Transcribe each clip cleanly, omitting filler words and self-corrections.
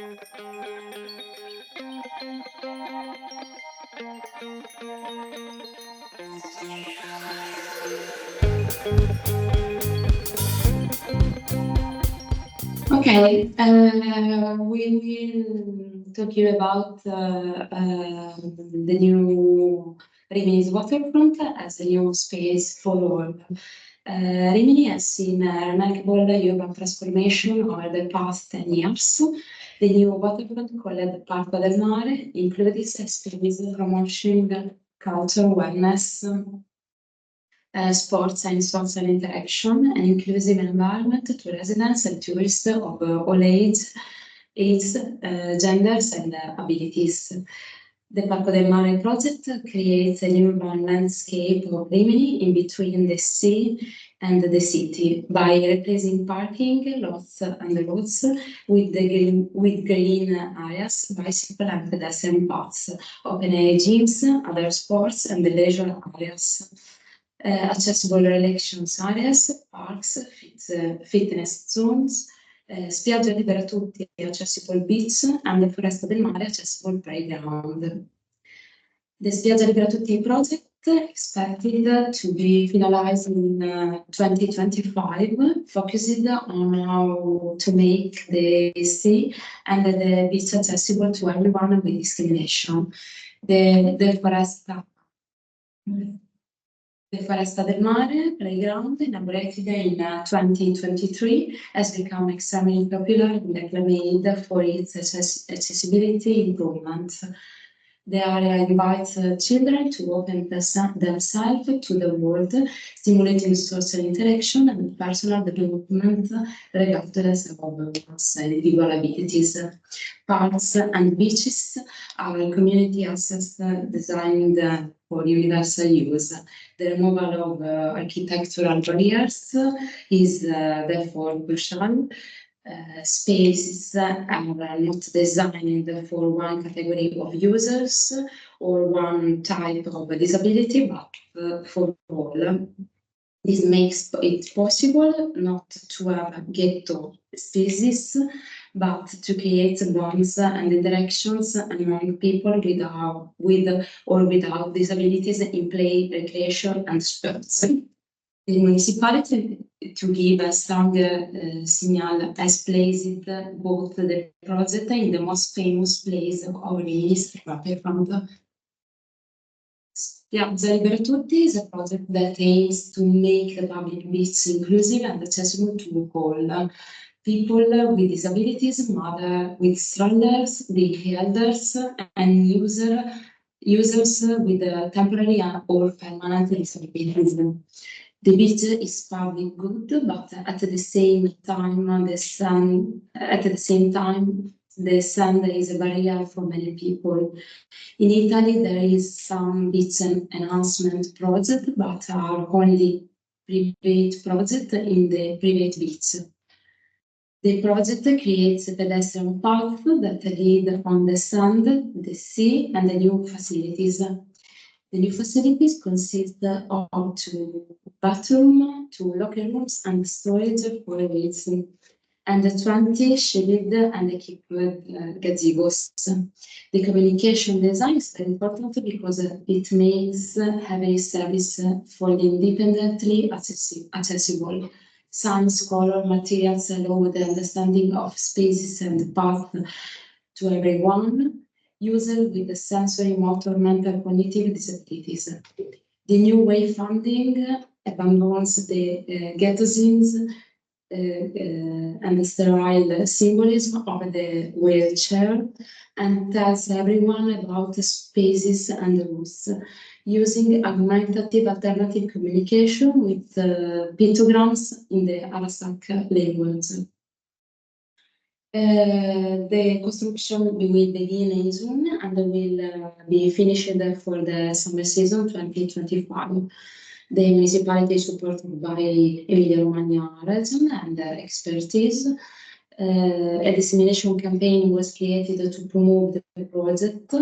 Okay, we will talk you about the new Rimini's waterfront as a new space for all. Rimini has seen a remarkable urban transformation over the past 10 years. The new waterfront called Parco del Mare includes a space promoting culture, wellness, sports and social interaction, an inclusive environment to residents and tourists of all ages, genders, and abilities. The Parco del Mare project creates an urban landscape of Rimini in between the sea and the city by replacing parking lots and roads with green areas, bicycle and pedestrian paths, open air gyms, other sports, and leisure areas. Accessible relations areas, parks, fitness zones, spiaggia libera tutti, accessible beach, and the Foresta del Mare, accessible playground. The Spiaggia Libera Tutti project expected to be finalized in 2025, focused on how to make the sea and the beach accessible to everyone with discrimination. The Foresta del Mare playground, inaugurated in 2023, has become extremely popular and acclaimed for its accessibility improvements. The area invites children to open themselves to the world, stimulating social interaction and personal development regardless of one's individual abilities. Parks and beaches are community assets designed for universal use. The removal of architectural barriers is therefore crucial. Spaces are not designed for one category of users or one type of disability, but for all. This makes it possible not to have ghetto spaces, but to create bonds and interactions among people with or without disabilities in play, recreation, and sports. The municipality, to give a strong signal, has placed both the project in the most famous place of Rimini's waterfront. Spiaggia Libera Tutti is a project that aims to make the public beach inclusive and accessible to all. People with disabilities, mothers with strollers, the elders, and users with temporary or permanent disabilities. The beach is public good, but at the same time, the sand is a barrier for many people. In Italy, there is some beach enhancement project, but are only private projects in the private beach. The project creates a pedestrian path that lead on the sand, the sea, and the new facilities. The new facilities consist of 2 bathrooms, 2 locker rooms, and storage for waste, and 20 shaded and equipped gazebos. The communication design is very important because it makes heavy service fully independently accessible. Signs, color, materials allow the understanding of spaces and paths to everyone. Users with the sensory, motor, mental, cognitive disabilities. The new wayfinding abandons the ghettoisms and the sterile symbolism of the wheelchair and tells everyone about the spaces and the routes, using augmentative alternative communication with pictograms in the Arasak language. The construction will begin in June and will be finished for the summer season 2025. The municipality is supported by Emilia-Romagna region and expertise. A dissemination campaign was created to promote the project.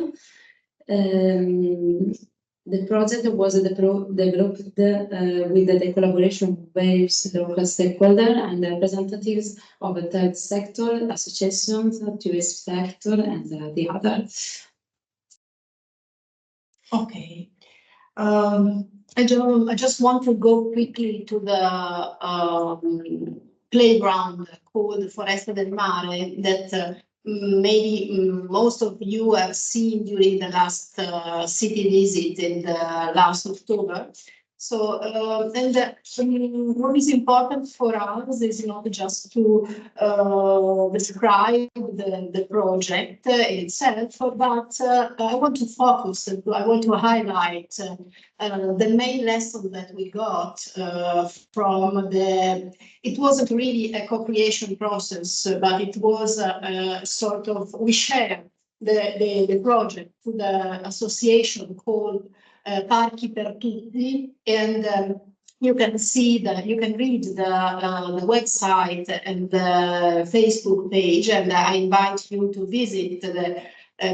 The project was developed with the collaboration of various local stakeholders and representatives of the third sector, associations, tourist sector, and the others. Okay. I just want to go quickly to the playground called Foresta del Mare that maybe most of you have seen during the last city visit in the last October. So, what is important for us is not just to describe the project itself, but I want to focus, I want to highlight the main lesson that we got from it wasn't really a co-creation process, but it was sort of, we shared the project to the association called Parchi per Tutti, and you can read the website and the Facebook page, and I invite you to visit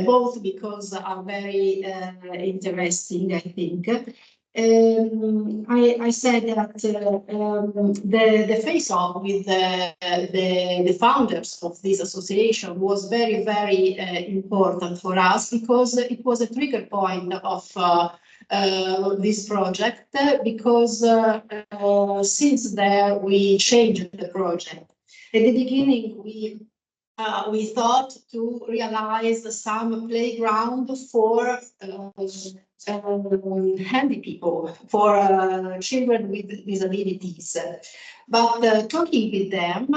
both because are very interesting, I think. I said that the face-off with the founders of this association was very, very important for us because it was a trigger point of this project, because since there we changed the project. At the beginning, we thought to realize some playground for handy people, for children with disabilities. But talking with them,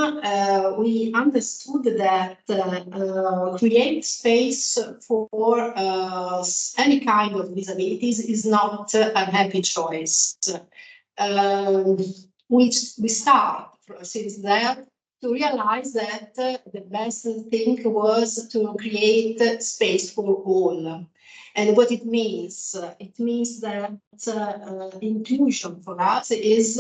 we understood that create space for any kind of disabilities is not a happy choice. We start since there to realize that the best thing was to create space for all. And what it means that inclusion for us is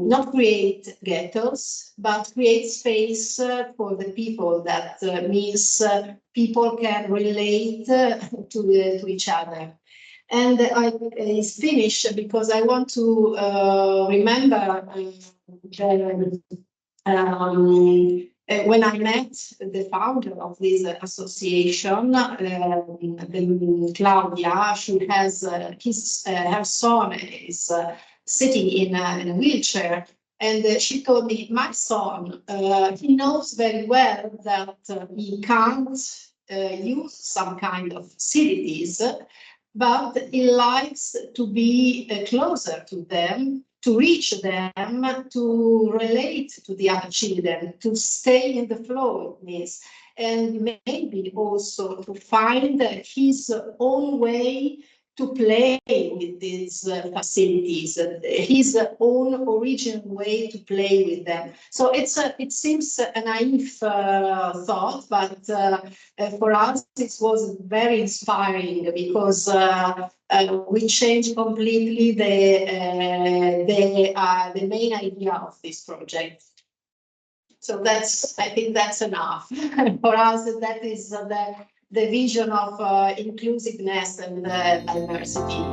not create ghettos, but create space for the people. That means people can relate to each other. And I finish because I want to remember when I met the founder of this association, Claudia, she has her son is sitting in a wheelchair, and she told me, my son, he knows very well that he can't use some kind of facilities, but he likes to be closer to them, to reach them, to relate to the other children, to stay in the flow, it means, and maybe also to find his own way to play with these facilities, his own original way to play with them. So it seems a naive thought, but for us it was very inspiring because we changed completely the main idea of this project. So I think that's enough. For us, that is the vision of inclusiveness and diversity.